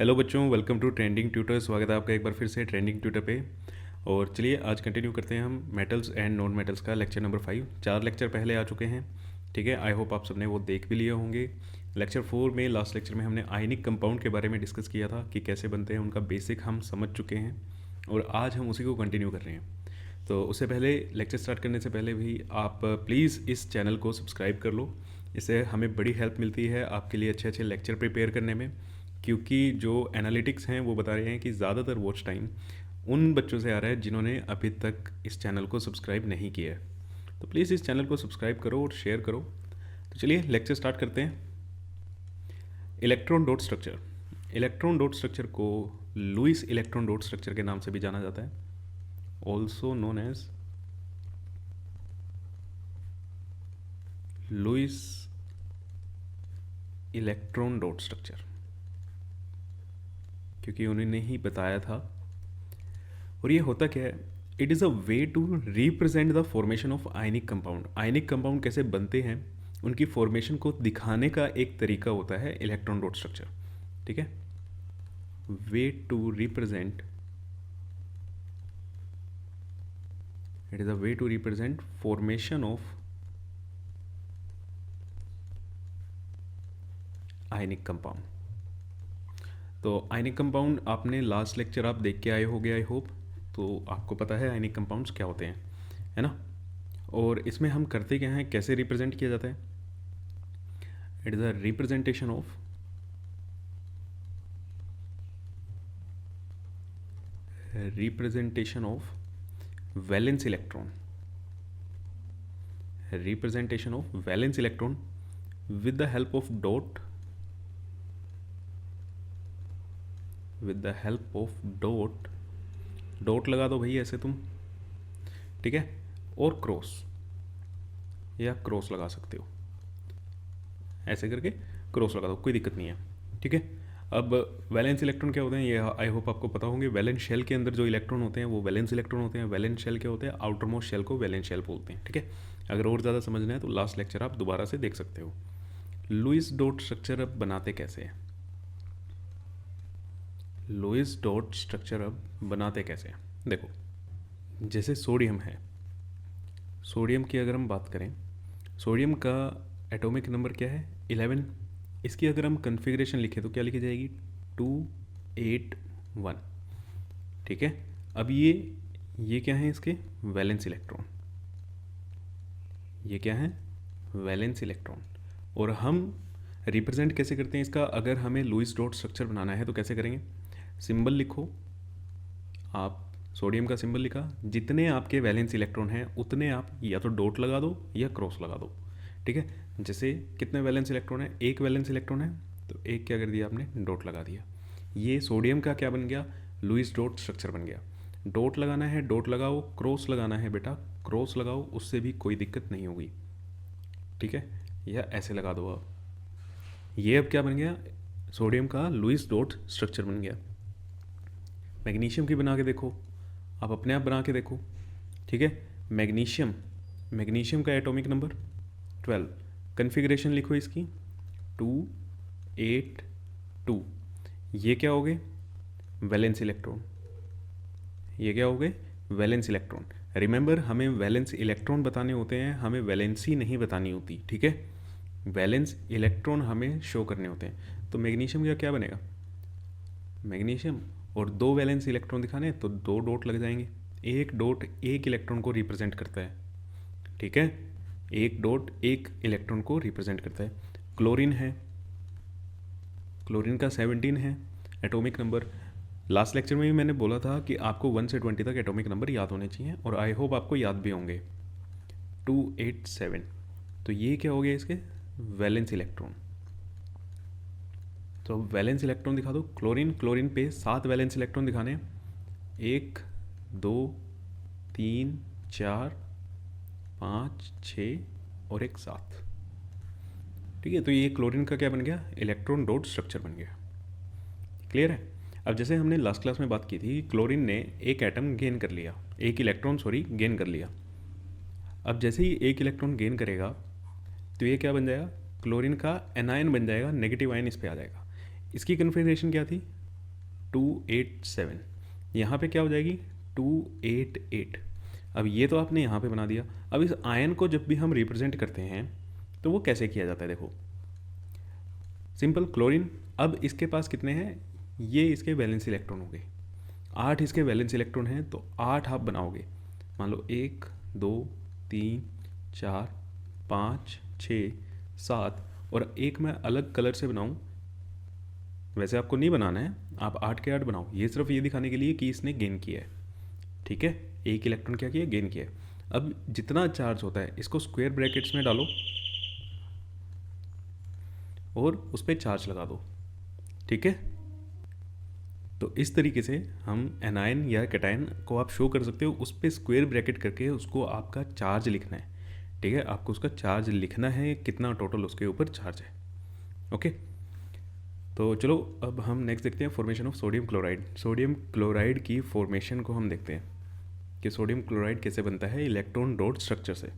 Hello बच्चों, welcome to trending tutor. स्वागत है आपका एक बार फिर से ट्रेंडिंग ट्यूटर पे। और चलिए आज कंटिन्यू करते हैं हम मेटल्स एंड नॉन मेटल्स का लेक्चर नंबर 5। 4 लेक्चर पहले आ चुके हैं, ठीक है। आई होप आप सबने वो देख भी लिए होंगे। लेक्चर 4 में, लास्ट लेक्चर में हमने आयनिक कंपाउंड के बारे में डिस्कस किया था कि कैसे बनते हैं, उनका बेसिक हम समझ चुके हैं और आज हम उसी को कंटिन्यू कर रहे हैं। तो उससे पहले, लेक्चर स्टार्ट करने से पहले भी आप प्लीज़ इस चैनल को सब्सक्राइब कर लो। इससे हमें बड़ी हेल्प मिलती है आपके लिए अच्छे अच्छे लेक्चर प्रिपेयर करने में, क्योंकि जो एनालिटिक्स हैं वो बता रहे हैं कि ज़्यादातर वॉच टाइम उन बच्चों से आ रहा है जिन्होंने अभी तक इस चैनल को सब्सक्राइब नहीं किया है। तो प्लीज़ इस चैनल को सब्सक्राइब करो और शेयर करो। तो चलिए लेक्चर स्टार्ट करते हैं। Electron dot structure. Electron dot structure को लुईस इलेक्ट्रॉन डॉट स्ट्रक्चर के नाम से भी जाना जाता है, also known as Lewis electron dot structure, क्योंकि उन्होंने ही बताया था। और ये होता क्या है? It is a way to represent the formation of ionic compound. Ionic compound कैसे बनते हैं, उनकी फॉर्मेशन को दिखाने का एक तरीका होता है इलेक्ट्रॉन डॉट स्ट्रक्चर, ठीक है। Way to represent, it is a way to represent formation of ionic compound. तो आयनिक कंपाउंड आपने लास्ट लेक्चर आप देख के आए होगे आई होप, तो आपको पता है आयनिक कंपाउंड्स क्या होते हैं, है ना। और इसमें हम करते क्या हैं, कैसे रिप्रेजेंट किया जाता है? It is a representation of valence electron, representation of valence electron with the help of dot, with the help of dot. Dot लगा दो भाई ऐसे तुम, ठीक है, और क्रॉस, या क्रॉस लगा सकते हो, ऐसे करके क्रॉस लगा दो, कोई दिक्कत नहीं है, ठीक है। अब वैलेंस इलेक्ट्रॉन क्या होते हैं ये आई होप आपको पता होंगे। वैलेंस शेल के अंदर जो इलेक्ट्रॉन होते हैं वो वैलेंस इलेक्ट्रॉन होते हैं। वैलेंस शेल क्या होते हैं? आउटर मोस्ट शेल को वैलेंस शेल बोलते हैं, ठीक है। अगर और ज़्यादा समझना है तो लास्ट लेक्चर आप दोबारा से देख सकते हो। लुईस डॉट स्ट्रक्चर अब बनाते कैसे हैं? लुईस डॉट स्ट्रक्चर अब बनाते कैसे हैं? देखो, जैसे सोडियम है, सोडियम की अगर हम बात करें, सोडियम का एटॉमिक नंबर क्या है? 11। इसकी अगर हम कन्फिग्रेशन लिखें तो क्या लिखी जाएगी? 281, ठीक है। अब ये क्या है इसके? Valence electron. ये क्या है? Valence electron. और हम रिप्रेजेंट कैसे करते हैं इसका? अगर हमें लुईस डॉट स्ट्रक्चर बनाना है तो कैसे करेंगे? सिंबल लिखो आप, सोडियम का सिंबल लिखा, जितने आपके वैलेंस इलेक्ट्रॉन हैं उतने आप या तो डॉट लगा दो या क्रॉस लगा दो, ठीक है। जैसे कितने वैलेंस इलेक्ट्रॉन है? एक वैलेंस इलेक्ट्रॉन है तो एक क्या कर दिया आपने? डॉट लगा दिया। ये सोडियम का क्या बन गया? लुईस डॉट स्ट्रक्चर बन गया। डॉट लगाना है डॉट लगाओ, क्रॉस लगाना है बेटा क्रॉस लगाओ, उससे भी कोई दिक्कत नहीं होगी, ठीक है। या ऐसे लगा दो आप। ये अब क्या बन गया? सोडियम का लुईस डॉट स्ट्रक्चर बन गया। मैग्नीशियम की बना के देखो, आप अपने आप बना के देखो, ठीक है। मैग्नीशियम, मैग्नीशियम का एटॉमिक नंबर 12। कन्फिग्रेशन लिखो इसकी 282। ये क्या हो गए? Valence electron. ये क्या हो गए? Valence electron. रिमेंबर, हमें वैलेंस इलेक्ट्रॉन बताने होते हैं, हमें वैलेंसी नहीं बतानी होती, ठीक है। वैलेंस इलेक्ट्रॉन हमें शो करने होते हैं। तो मैग्नीशियम का क्या बनेगा? मैग्नीशियम, और 2 वैलेंस इलेक्ट्रॉन दिखाने तो 2 डॉट लग जाएंगे। एक डॉट एक इलेक्ट्रॉन को रिप्रेजेंट करता है, ठीक है। एक डॉट एक इलेक्ट्रॉन को रिप्रेजेंट करता है। क्लोरीन है, क्लोरीन का 17 है एटॉमिक नंबर। लास्ट लेक्चर में भी मैंने बोला था कि आपको 1 से 20 तक एटॉमिक नंबर याद होने चाहिए, और आई होप आपको याद भी होंगे। 287। तो ये क्या हो गया इसके? Valence electron. तो वैलेंस इलेक्ट्रॉन दिखा दो। क्लोरीन, क्लोरीन पे 7 वैलेंस इलेक्ट्रॉन दिखाने, 1 2 3 4 5 6 और एक 7, ठीक है। तो ये क्लोरीन का क्या बन गया? इलेक्ट्रॉन डॉट स्ट्रक्चर बन गया। क्लियर है? अब जैसे हमने लास्ट क्लास में बात की थी, क्लोरीन ने एक एटम गेन कर लिया, एक इलेक्ट्रॉन गेन कर लिया। अब जैसे ही एक इलेक्ट्रॉन गेन करेगा तो ये क्या बन जाएगा? क्लोरीन का एनायन बन जाएगा, नेगेटिव आयन इस पर आ जाएगा। इसकी कन्फिग्रेशन क्या थी? 287, यहाँ पे क्या हो जाएगी 288। अब ये तो आपने यहाँ पे बना दिया। अब इस आयन को जब भी हम रिप्रेजेंट करते हैं तो वो कैसे किया जाता है, देखो सिंपल क्लोरीन। अब इसके पास कितने हैं, ये इसके वैलेंस इलेक्ट्रॉन हो गए, 8 इसके वैलेंस इलेक्ट्रॉन हैं, तो 8 आप बनाओगे। मान लो 1 2 3 4 5 6 7, और एक मैं अलग कलर से बनाऊं, वैसे आपको नहीं बनाना है, आप 8 के 8 बनाओ, ये सिर्फ ये दिखाने के लिए कि इसने गेन किया है। ठीक है, एक इलेक्ट्रॉन क्या किया, गेन किया है। अब जितना चार्ज होता है इसको स्क्वायर ब्रैकेट्स में डालो और उस पर चार्ज लगा दो। ठीक है, तो इस तरीके से हम एनायन या कैटायन को आप शो कर सकते हो, उस पर स्क्वायर ब्रैकेट करके उसको आपका चार्ज लिखना है। ठीक है, आपको उसका चार्ज लिखना है, कितना टोटल उसके ऊपर चार्ज है। ओके, तो चलो अब हम नेक्स्ट देखते हैं formation of sodium chloride. Sodium chloride की फॉर्मेशन को हम देखते हैं कि सोडियम क्लोराइड कैसे बनता है इलेक्ट्रॉन डॉट स्ट्रक्चर से।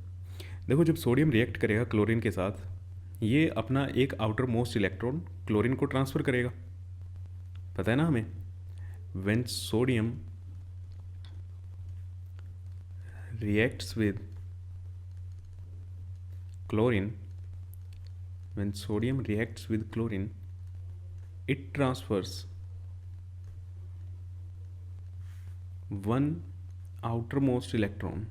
देखो, जब सोडियम रिएक्ट करेगा क्लोरीन के साथ, ये अपना एक आउटर मोस्ट इलेक्ट्रॉन क्लोरीन को ट्रांसफ़र करेगा, पता है ना हमें। When sodium reacts with chlorine, when sodium reacts with chlorine, it transfers one outermost electron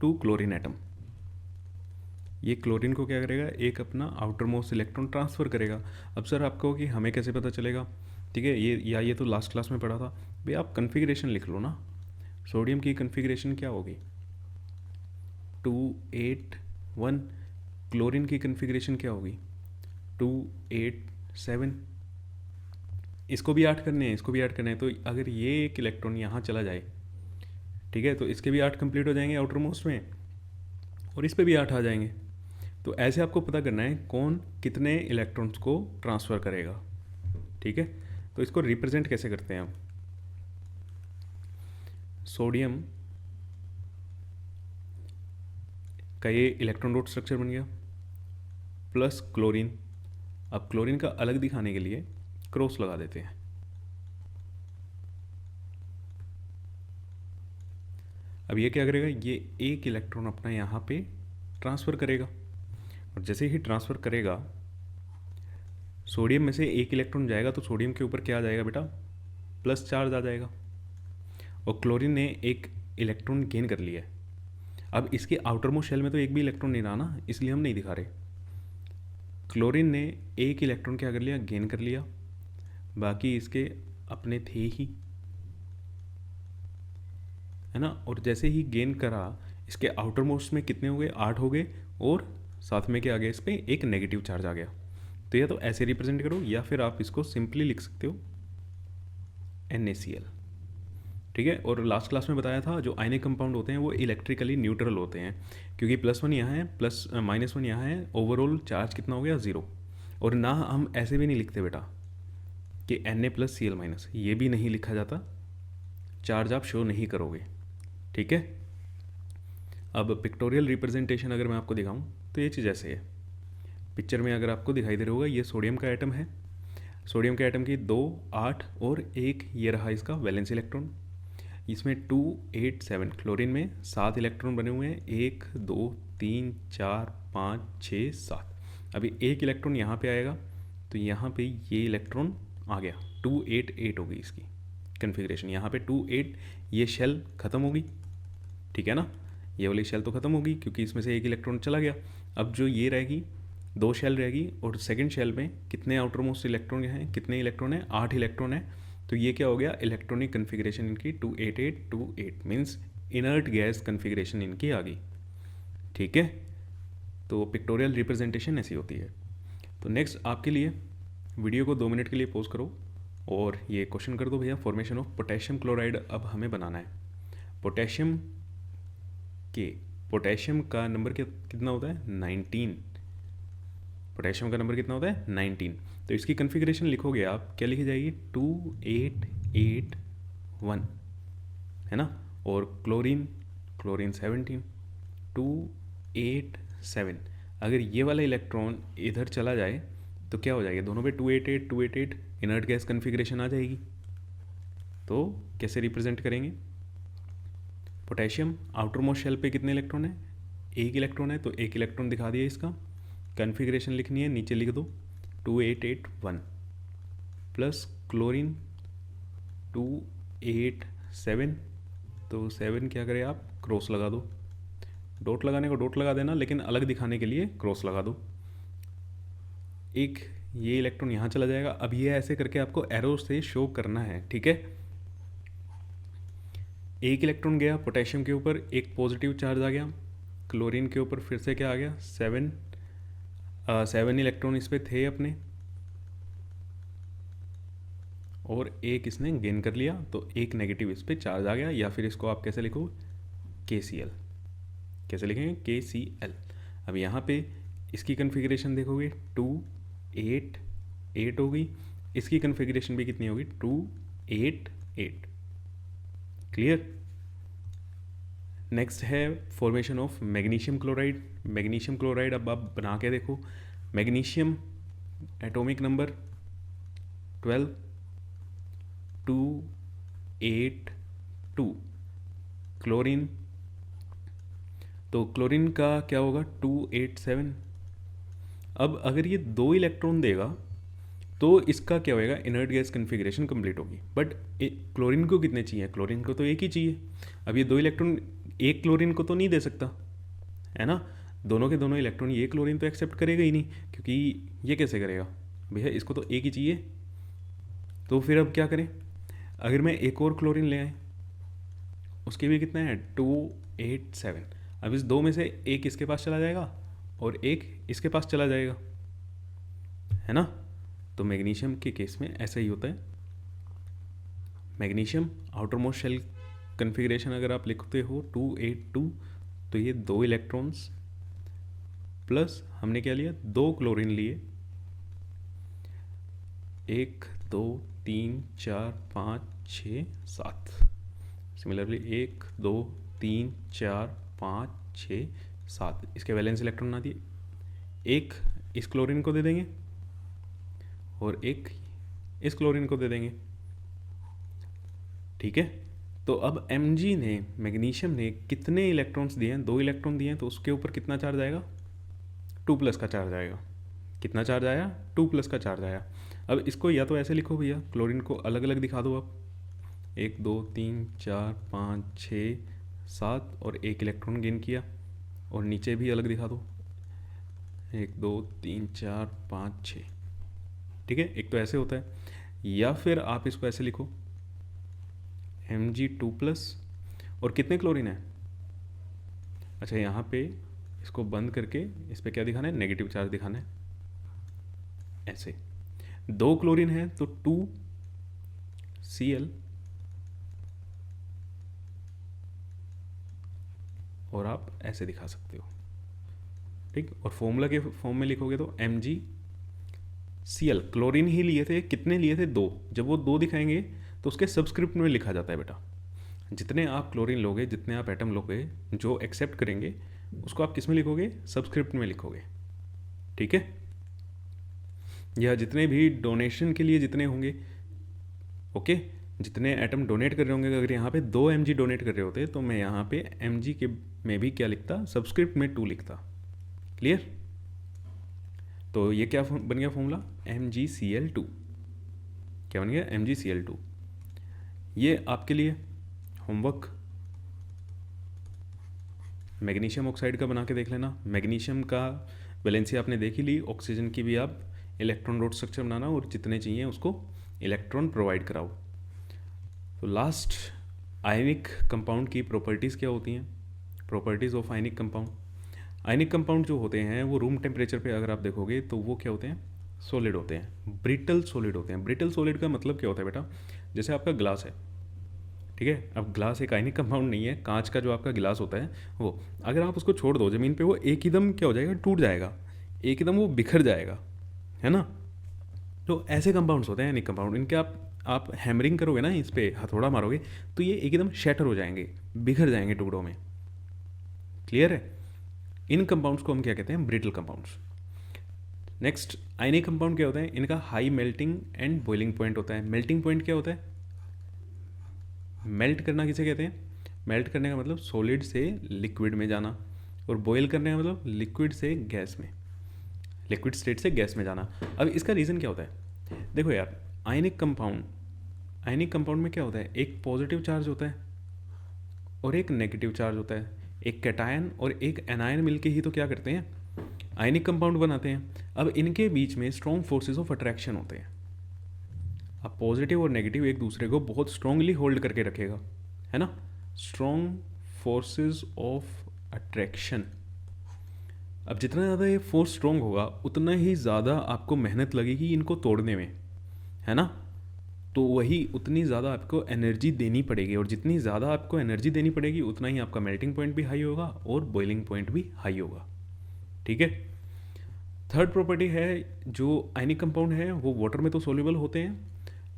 to chlorine atom। ये क्लोरीन को क्या करेगा, एक अपना आउटर मोस्ट इलेक्ट्रॉन ट्रांसफ़र करेगा। अब सर आपको कि हमें कैसे पता चलेगा, ठीक है, ये तो लास्ट क्लास में पढ़ा था भाई, आप कन्फिग्रेशन लिख लो ना। सोडियम की कन्फिग्रेशन क्या होगी 281, क्लोरीन की कन्फिग्रेशन क्या होगी 287। इसको भी 8 करने हैं, इसको भी 8 करने हैं, तो अगर ये एक इलेक्ट्रॉन यहाँ चला जाए, ठीक है, तो इसके भी 8 कंप्लीट हो जाएंगे आउटर मोस्ट में, और इस पे भी 8 आ जाएंगे। तो ऐसे आपको पता करना है कौन कितने इलेक्ट्रॉन्स को ट्रांसफ़र करेगा। ठीक है, तो इसको रिप्रेजेंट कैसे करते हैं हम, सोडियम का ये इलेक्ट्रॉन डॉट स्ट्रक्चर बन गया प्लस क्लोरीन। अब क्लोरीन का अलग दिखाने के लिए क्रॉस लगा देते हैं। अब ये क्या करेगा, ये एक इलेक्ट्रॉन अपना यहाँ पे ट्रांसफ़र करेगा, और जैसे ही ट्रांसफ़र करेगा सोडियम में से एक इलेक्ट्रॉन जाएगा, तो सोडियम के ऊपर क्या आ जाएगा बेटा, प्लस चार्ज आ जाएगा, और क्लोरीन ने एक इलेक्ट्रॉन गेन कर लिया है। अब इसके आउटर मोस्ट शेल में तो एक भी इलेक्ट्रॉन नहीं रहा ना, इसलिए हम नहीं दिखा रहे। क्लोरीन ने एक इलेक्ट्रॉन क्या कर लिया, गेन कर लिया, बाकी इसके अपने थे ही, है ना। और जैसे ही गेन करा, इसके आउटर मोस्ट में कितने हो गए, 8 हो गए, और साथ में क्या आ गया, इस पर एक नेगेटिव चार्ज आ गया। तो या तो ऐसे रिप्रेजेंट करो, या फिर आप इसको सिंपली लिख सकते हो NaCl। ठीक है, और लास्ट क्लास में बताया था जो आयनिक कंपाउंड होते हैं वो इलेक्ट्रिकली न्यूट्रल होते हैं, क्योंकि +1 यहाँ है, -1 यहाँ है, ओवरऑल चार्ज कितना हो गया, 0। और ना हम ऐसे भी नहीं लिखते बेटा कि Na+Cl-, ये भी नहीं लिखा जाता, चार्ज आप शो नहीं करोगे। ठीक है, अब पिक्टोरियल रिप्रेजेंटेशन अगर मैं आपको दिखाऊं तो ये चीज़ ऐसे है। पिक्चर में अगर आपको दिखाई दे रहा होगा, ये सोडियम का एटम है, सोडियम के एटम की 2, 8 और 1 ये रहा इसका वैलेंस इलेक्ट्रॉन। इसमें 287, क्लोरीन में 7 इलेक्ट्रॉन बने हुए हैं, 1 2 3 4 5 6 7। अभी एक इलेक्ट्रॉन यहाँ पे आएगा, तो यहाँ पे ये इलेक्ट्रॉन आ गया, 288 होगी इसकी कन्फिग्रेशन। यहाँ पे 28, ये शेल ख़त्म होगी, ठीक है ना, ये वाली शेल तो ख़त्म होगी क्योंकि इसमें से एक इलेक्ट्रॉन चला गया। अब जो ये रहेगी, 2 शेल रहेगी, और सेकंड शेल में कितने आउटर मोस्ट इलेक्ट्रॉन हैं, कितने इलेक्ट्रॉन हैं, 8 इलेक्ट्रॉन है। तो ये क्या हो गया, इलेक्ट्रॉनिक कन्फिग्रेशन इनकी 28828 मीन्स इनर्ट गैस कन्फिग्रेशन इनकी आ गई। ठीक है, तो पिक्टोरियल रिप्रेजेंटेशन ऐसी होती है। तो नेक्स्ट आपके लिए वीडियो को 2 मिनट के लिए पॉज करो और ये क्वेश्चन कर दो भैया, फॉर्मेशन ऑफ पोटेशियम क्लोराइड अब हमें बनाना है। पोटेशियम का नंबर कितना होता है, 19। पोटेशियम का नंबर कितना होता है, 19। तो इसकी कन्फिग्रेशन लिखोगे आप, क्या लिखी जाएगी, 2881, है ना। और क्लोरीन 17, 287। अगर ये वाला इलेक्ट्रॉन इधर चला जाए तो क्या हो जाएगा, दोनों पे 288 288 इनर्ट गैस कन्फिग्रेशन आ जाएगी। तो कैसे रिप्रेजेंट करेंगे, पोटेशियम आउटर मोस्ट शेल पे कितने इलेक्ट्रॉन है, एक इलेक्ट्रॉन है, तो एक इलेक्ट्रॉन दिखा दिया, इसका कन्फिग्रेशन लिखनी है, नीचे लिख दो 2881 प्लस क्लोरीन 287, तो 7 क्या करें आप क्रॉस लगा दो, डॉट लगाने को डॉट लगा देना, लेकिन अलग दिखाने के लिए क्रॉस लगा दो। एक ये इलेक्ट्रॉन यहाँ चला जाएगा। अब ये ऐसे करके आपको एरो से शो करना है, ठीक है। एक इलेक्ट्रॉन गया पोटेशियम के ऊपर, एक पॉजिटिव चार्ज आ गया, क्लोरीन के ऊपर फिर से क्या आ गया, 7 इलेक्ट्रॉन इस पे थे अपने, और एक इसने गेन कर लिया, तो एक नेगेटिव इस पे चार्ज आ गया, या फिर इसको आप कैसे लिखो, KCl, कैसे लिखेंगे, KCl। अब यहाँ पे इसकी कन्फिग्रेशन देखोगे 288 होगी, इसकी कन्फिग्रेशन भी कितनी होगी, 288। क्लियर। नेक्स्ट है formation of magnesium chloride. Magnesium chloride अब आप बना के देखो, मैग्नीशियम एटॉमिक नंबर 12 282, क्लोरीन, तो क्लोरीन का क्या होगा 287। अब अगर ये 2 इलेक्ट्रॉन देगा तो इसका क्या होएगा, इनर्ट गैस कन्फिग्रेशन कंप्लीट होगी। बट क्लोरीन को कितने चाहिए, क्लोरीन को तो एक ही चाहिए। अब ये 2 इलेक्ट्रॉन एक क्लोरीन को तो नहीं दे सकता, है ना, दोनों के दोनों इलेक्ट्रॉन ये क्लोरीन तो एक्सेप्ट करेगा ही नहीं, क्योंकि ये कैसे करेगा भैया, इसको तो एक ही चाहिए। तो फिर अब क्या करें, अगर मैं एक और क्लोरीन ले आए, उसके भी कितना है 287, अब इस 2 में से एक इसके पास चला जाएगा और एक इसके पास चला जाएगा, है ना। तो मैग्नीशियम के केस में ऐसा ही होता है। Magnesium outermost shell configuration अगर आप लिखते हो 282, तो ये 2 इलेक्ट्रॉन्स प्लस हमने क्या लिया, 2 क्लोरीन लिए, 1 2 3 4 5 6 7, सिमिलरली 1 2 3 4 5 6 7, इसके वैलेंस इलेक्ट्रॉन ना दिए, एक इस क्लोरीन को दे देंगे और एक इस क्लोरीन को दे देंगे, ठीक है। तो अब Mg ने, मैग्नीशियम ने कितने इलेक्ट्रॉन्स दिए हैं, 2 इलेक्ट्रॉन दिए हैं, तो उसके ऊपर कितना चार्ज आएगा, 2+ का चार्ज आएगा। कितना चार्ज आया, 2+ का चार्ज आया। अब इसको या तो ऐसे लिखो भैया, क्लोरीन को अलग अलग दिखा दो आप, 1 2 3 4 5 6 7 और एक इलेक्ट्रॉन गेन किया, और नीचे भी अलग दिखा दो, 1 2 3 4 5 6, ठीक है। एक तो ऐसे होता है, या फिर आप इसको ऐसे लिखो Mg2+, और कितने क्लोरीन है, अच्छा यहाँ पे इसको बंद करके इस पे क्या दिखाना है, नेगेटिव चार्ज दिखाना है, ऐसे 2 क्लोरीन है तो 2Cl, और आप ऐसे दिखा सकते हो, ठीक। और फॉर्मूला के फॉर्म में लिखोगे तो MgCl, क्लोरीन ही लिए थे, कितने लिए थे, 2, जब वो 2 दिखाएंगे तो उसके सबस्क्रिप्ट में लिखा जाता है बेटा, जितने आप क्लोरीन लोगे, जितने आप एटम लोगे जो एक्सेप्ट करेंगे, उसको आप किस में लिखोगे, सबस्क्रिप्ट में लिखोगे, ठीक है। या जितने भी डोनेशन के लिए जितने होंगे, ओके, जितने एटम डोनेट कर रहे होंगे, अगर यहाँ पे 2 Mg डोनेट कर रहे होते तो मैं यहाँ पे Mg के में भी क्या लिखता, सबस्क्रिप्ट में 2 लिखता। क्लियर। तो ये क्या बन गया फॉर्मूला, MgCl2, क्या बन गया, MgCl2। ये आपके लिए होमवर्क, मैग्नीशियम ऑक्साइड का बना के देख लेना। मैग्नीशियम का वैलेंसी आपने देख ही ली, ऑक्सीजन की भी आप इलेक्ट्रॉन डॉट स्ट्रक्चर बनाना, और जितने चाहिए उसको इलेक्ट्रॉन प्रोवाइड कराओ। तो लास्ट, आयनिक कंपाउंड की प्रॉपर्टीज़ क्या होती हैं, properties of ionic compound. Ionic compound जो होते हैं वो रूम टेम्परेचर पे अगर आप देखोगे तो वो क्या होते हैं, सॉलिड होते हैं, ब्रिटल सॉलिड होते हैं। ब्रिटल सॉलिड का मतलब क्या होता है बेटा, जैसे आपका ग्लास है, ठीक है। अब ग्लास एक आयनिक कंपाउंड नहीं है, कांच का जो आपका गिलास होता है वो, अगर आप उसको छोड़ दो ज़मीन पे, वो एक एकदम क्या हो जाएगा, टूट जाएगा, एक एकदम वो बिखर जाएगा, है ना। तो ऐसे कंपाउंड्स होते हैं आयनिक कंपाउंड, इनके आप हैमरिंग करोगे ना, इस पर हथौड़ा मारोगे तो ये एकदम शैटर हो जाएंगे, बिखर जाएंगे टुकड़ों में। क्लियर है। इन कंपाउंड्स को हम क्या कहते हैं, brittle compounds. Next ionic compound क्या होता है, इनका high melting and boiling point होता है। मेल्टिंग पॉइंट क्या होता है, मेल्ट करना किसे कहते हैं, मेल्ट करने का मतलब सॉलिड से लिक्विड में जाना, और बॉयल करने का मतलब लिक्विड से गैस में, लिक्विड स्टेट से गैस में जाना। अब इसका रीज़न क्या होता है, देखो यार, आयनिक कंपाउंड में क्या होता है, एक पॉजिटिव चार्ज होता है और एक नेगेटिव चार्ज होता है, एक कैटायन और एक एनायन मिलके ही तो क्या करते हैं, आयनिक कंपाउंड बनाते हैं। अब इनके बीच में स्ट्रॉन्ग फोर्सेस ऑफ अट्रैक्शन होते हैं। अब पॉजिटिव और नेगेटिव एक दूसरे को बहुत स्ट्रांगली होल्ड करके रखेगा, है ना, स्ट्रॉन्ग फोर्सेस ऑफ अट्रैक्शन। अब जितना ज़्यादा ये फोर्स स्ट्रॉन्ग होगा उतना ही ज़्यादा आपको मेहनत लगेगी इनको तोड़ने में, है ना, तो वही उतनी ज़्यादा आपको एनर्जी देनी पड़ेगी, और जितनी ज़्यादा आपको एनर्जी देनी पड़ेगी उतना ही आपका मेल्टिंग पॉइंट भी हाई होगा और बॉइलिंग पॉइंट भी हाई होगा। ठीक है। थर्ड प्रॉपर्टी है, जो आयनिक कंपाउंड है वो वाटर में तो सोल्यूबल होते हैं,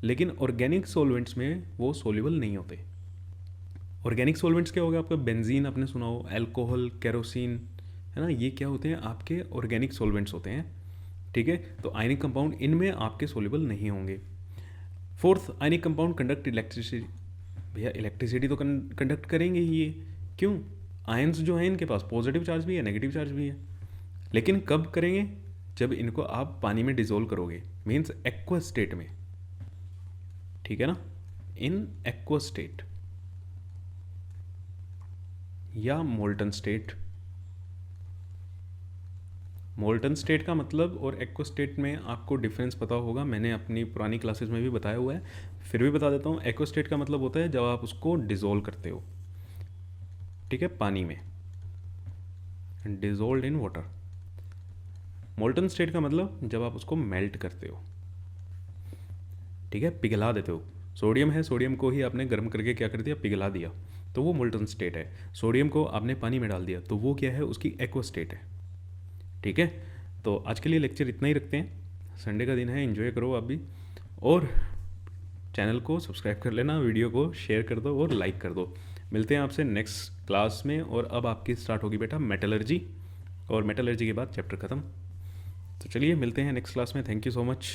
लेकिन ऑर्गेनिक सॉल्वेंट्स में वो सोल्यूबल नहीं होते। ऑर्गेनिक सॉल्वेंट्स क्या होगा, आपका बेंजीन आपने सुना हो, अल्कोहल, केरोसिन, है ना, ये क्या होते हैं, आपके ऑर्गेनिक सॉल्वेंट्स होते हैं। ठीक है, तो आयनिक कंपाउंड इनमें आपके सोल्यूबल नहीं होंगे। Fourth, ionic compound conduct electricity. भैया इलेक्ट्रिसिटी तो कंडक्ट करेंगे ही ये, क्यों, आयंस जो हैं इनके पास पॉजिटिव चार्ज भी है नेगेटिव चार्ज भी है, लेकिन कब करेंगे, जब इनको आप पानी में डिजोल्व करोगे, मीन्स एक्वा स्टेट में। ठीक है ना, इन एक्वा स्टेट या मोल्टन स्टेट। मोल्टन स्टेट का मतलब और एक्वा स्टेट में आपको डिफरेंस पता होगा, मैंने अपनी पुरानी क्लासेस में भी बताया हुआ है, फिर भी बता देता हूँ। एक्वा स्टेट का मतलब होता है जब आप उसको डिजोल्व करते हो, ठीक है, पानी में, dissolve in water. Molten state का मतलब जब आप उसको मेल्ट करते हो, ठीक है, पिघला देते हो। सोडियम है, सोडियम को ही आपने गर्म करके क्या कर दिया, पिघला दिया, तो वो मोल्टन स्टेट है। सोडियम को आपने पानी में डाल दिया तो वो क्या है, उसकी एक्वा स्टेट है। ठीक है, तो आज के लिए लेक्चर इतना ही रखते हैं, संडे का दिन है, एंजॉय करो आप भी, और चैनल को सब्सक्राइब कर लेना, वीडियो को शेयर कर दो और लाइक कर दो। मिलते हैं आपसे नेक्स्ट क्लास में, और अब आपकी स्टार्ट होगी बेटा मेटलर्जी, और मेटलर्जी के बाद चैप्टर ख़त्म। तो चलिए मिलते हैं नेक्स्ट क्लास में, थैंक यू सो मच।